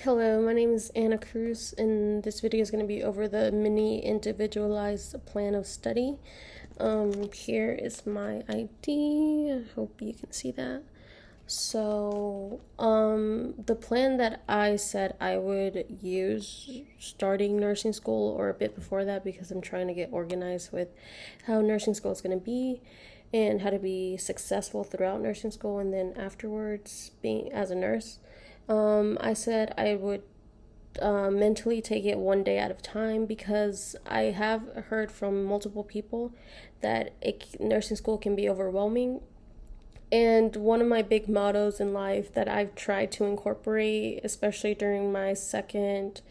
Hello, my name is Anna Cruz, and this video is going to be over the Mini-Individualized plan of study. Here is my ID. I hope you can see that. So, the plan that I said I would use starting nursing school or a bit before that, because I'm trying to get organized with how nursing school is going to be and how to be successful throughout nursing school and then afterwards being as a nurse. I said I would mentally take it one day at a time, because I have heard from multiple people that nursing school can be overwhelming. And one of my big mottos in life that I've tried to incorporate, especially during my second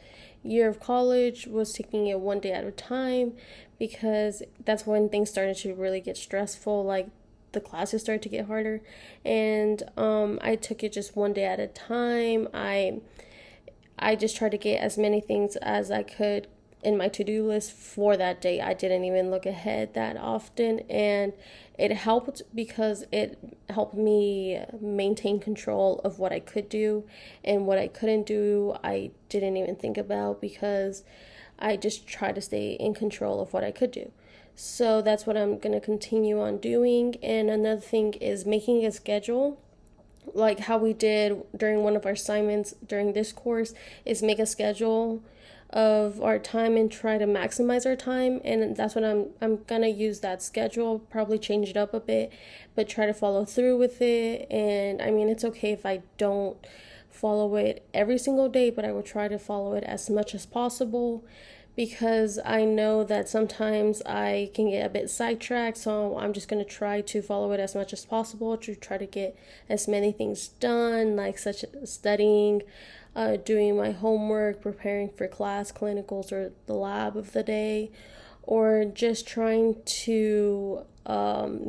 year of college, was taking it one day at a time, because that's when things started to really get stressful. Like, the classes started to get harder, and I took it just one day at a time. I just tried to get as many things as I could in my to-do list for that day. I didn't even look ahead that often, and it helped because it helped me maintain control of what I could do, and what I couldn't do I didn't even think about, because I just tried to stay in control of what I could do. So that's what I'm going to continue on doing. And another thing is making a schedule, like how we did during one of our assignments during this course, is make a schedule of our time and try to maximize our time. And that's what I'm gonna use that schedule, probably change it up a bit, but try to follow through with it. And I mean, it's okay if I don't follow it every single day, but I will try to follow it as much as possible, because I know that sometimes I can get a bit sidetracked. So I'm just going to try to follow it as much as possible to try to get as many things done, like such as studying, doing my homework, preparing for class, clinicals, or the lab of the day, or just trying to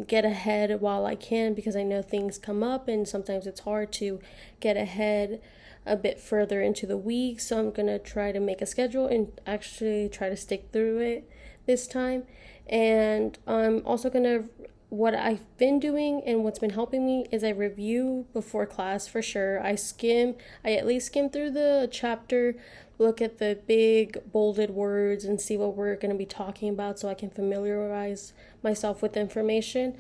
get ahead while I can, because I know things come up and sometimes it's hard to get ahead a bit further into the week. So I'm gonna try to make a schedule and actually try to stick through it this time. And I'm also gonna, what I've been doing and what's been helping me is I review before class for sure. I at least skim through the chapter, look at the big bolded words and see what we're going to be talking about, so I can familiarize myself with the information.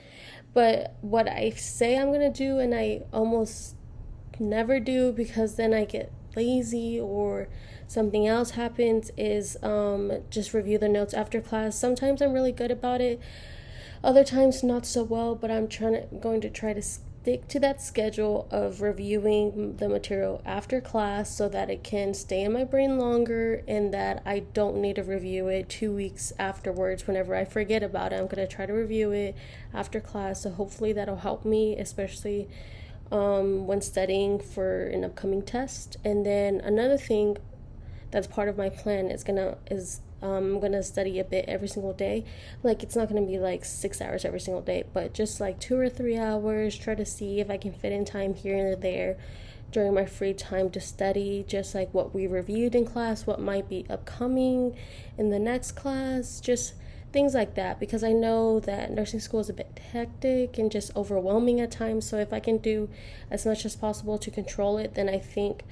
But what I say I'm going to do, and I almost never do because then I get lazy or something else happens, is just review the notes after class. Sometimes I'm really good about it, other times not so well, but I'm going to try to stick to that schedule of reviewing the material after class so that it can stay in my brain longer, and that I don't need to review it 2 weeks afterwards whenever I forget about it. I'm going to try to review it after class, so hopefully that'll help me, especially when studying for an upcoming test. And then another thing that's part of my plan is I'm gonna study a bit every single day. Like, it's not gonna be like 6 hours every single day, but just like 2 or 3 hours. Try to see if I can fit in time here and there during my free time to study, just like what we reviewed in class, what might be upcoming in the next class, just things like that, because I know that nursing school is a bit hectic and just overwhelming at times. So if I can do as much as possible to control it, then I think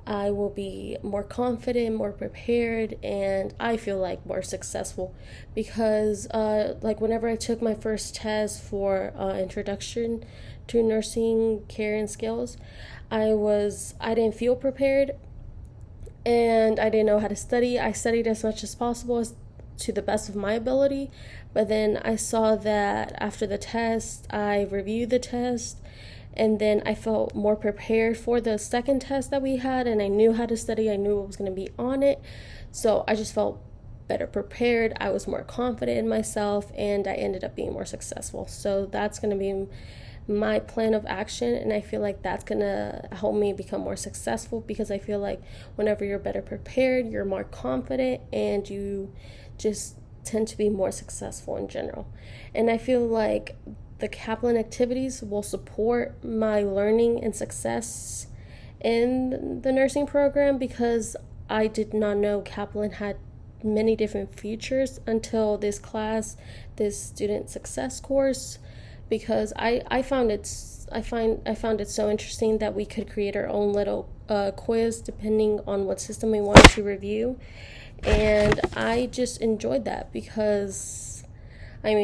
I will be more confident, more prepared, and I feel like more successful. Because like whenever I took my first test for introduction to nursing care and skills, I didn't feel prepared, and I didn't know how to study. I studied as much as possible, to the best of my ability, but then I saw that after the test, I reviewed the test, and then I felt more prepared for the second test that we had, and I knew how to study. I knew what was going to be on it, so I just felt better prepared. I was more confident in myself, and I ended up being more successful. So that's going to be my plan of action, and I feel like that's gonna help me become more successful, because I feel like whenever you're better prepared, you're more confident, and you just tend to be more successful in general. And I feel like the Kaplan activities will support my learning and success in the nursing program, because I did not know Kaplan had many different features until this class, this student success course, because I found it's I found it so interesting that we could create our own little quiz depending on what system we wanted to review, and I just enjoyed that because I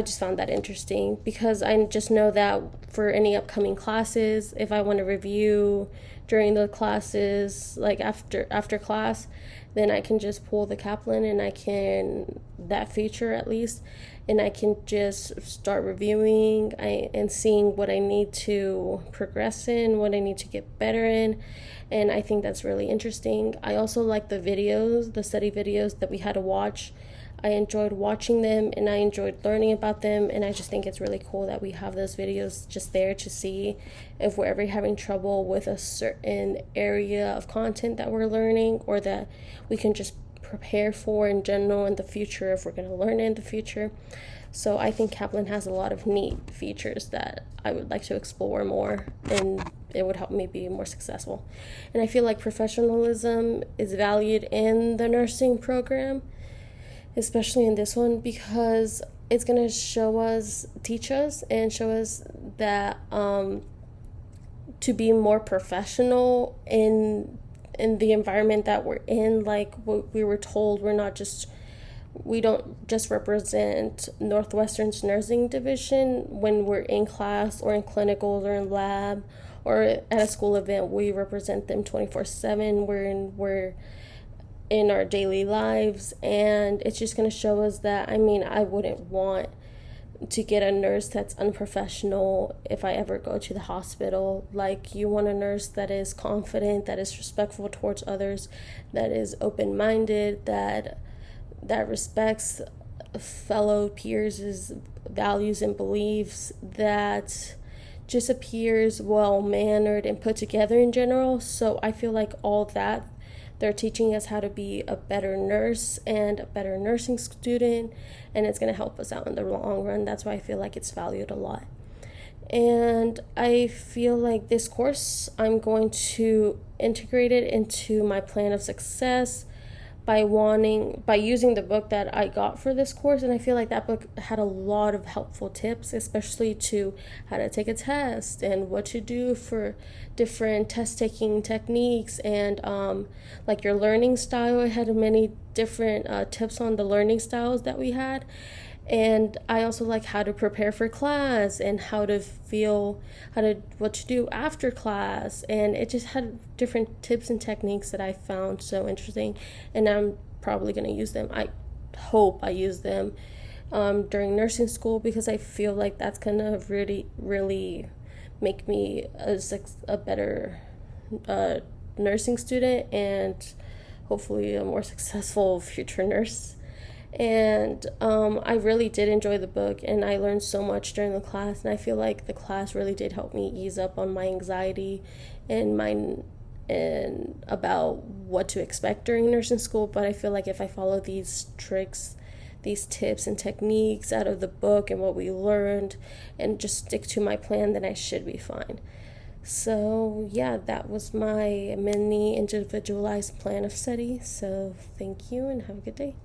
just found that interesting because I just know that for any upcoming classes, if I want to review during the classes, like after class, then I can just pull the Kaplan and I can that feature at least, and I can just start reviewing and seeing what I need to progress in, what I need to get better in. And I think that's really interesting. I also like the videos, the study videos that we had to watch. I enjoyed watching them and I enjoyed learning about them, and I just think it's really cool that we have those videos just there to see if we're ever having trouble with a certain area of content that we're learning, or that we can just prepare for in general in the future if we're going to learn in the future. So I think Kaplan has a lot of neat features that I would like to explore more, and it would help me be more successful. And I feel like professionalism is valued in the nursing program, especially in this one, because it's going to teach us and show us that to be more professional in the environment that we're in. Like what we were told, we don't just represent Northwestern's nursing division when we're in class or in clinicals or in lab or at a school event. We represent them 24/7. We're in our daily lives, and it's just going to show us that I wouldn't want to get a nurse that's unprofessional if I ever go to the hospital. Like, you want a nurse that is confident, that is respectful towards others, that is open-minded, that respects fellow peers' values and beliefs, that just appears well-mannered and put together in general. So I feel like all that, they're teaching us how to be a better nurse and a better nursing student, and it's going to help us out in the long run. That's why I feel like it's valued a lot. And I feel like this course, I'm going to integrate it into my plan of success by using the book that I got for this course. And I feel like that book had a lot of helpful tips, especially to how to take a test and what to do for different test taking techniques, and like your learning style. It had many different tips on the learning styles that we had. And I also like how to prepare for class and what to do after class. And it just had different tips and techniques that I found so interesting. And I'm probably going to use them. I hope I use them during nursing school, because I feel like that's going to really, really make me a better nursing student, and hopefully a more successful future nurse. And I really did enjoy the book, and I learned so much during the class, and I feel like the class really did help me ease up on my anxiety and about what to expect during nursing school. But I feel like if I follow these tricks, these tips and techniques out of the book and what we learned, and just stick to my plan, then I should be fine. So yeah, that was my mini individualized plan of study. So thank you and have a good day.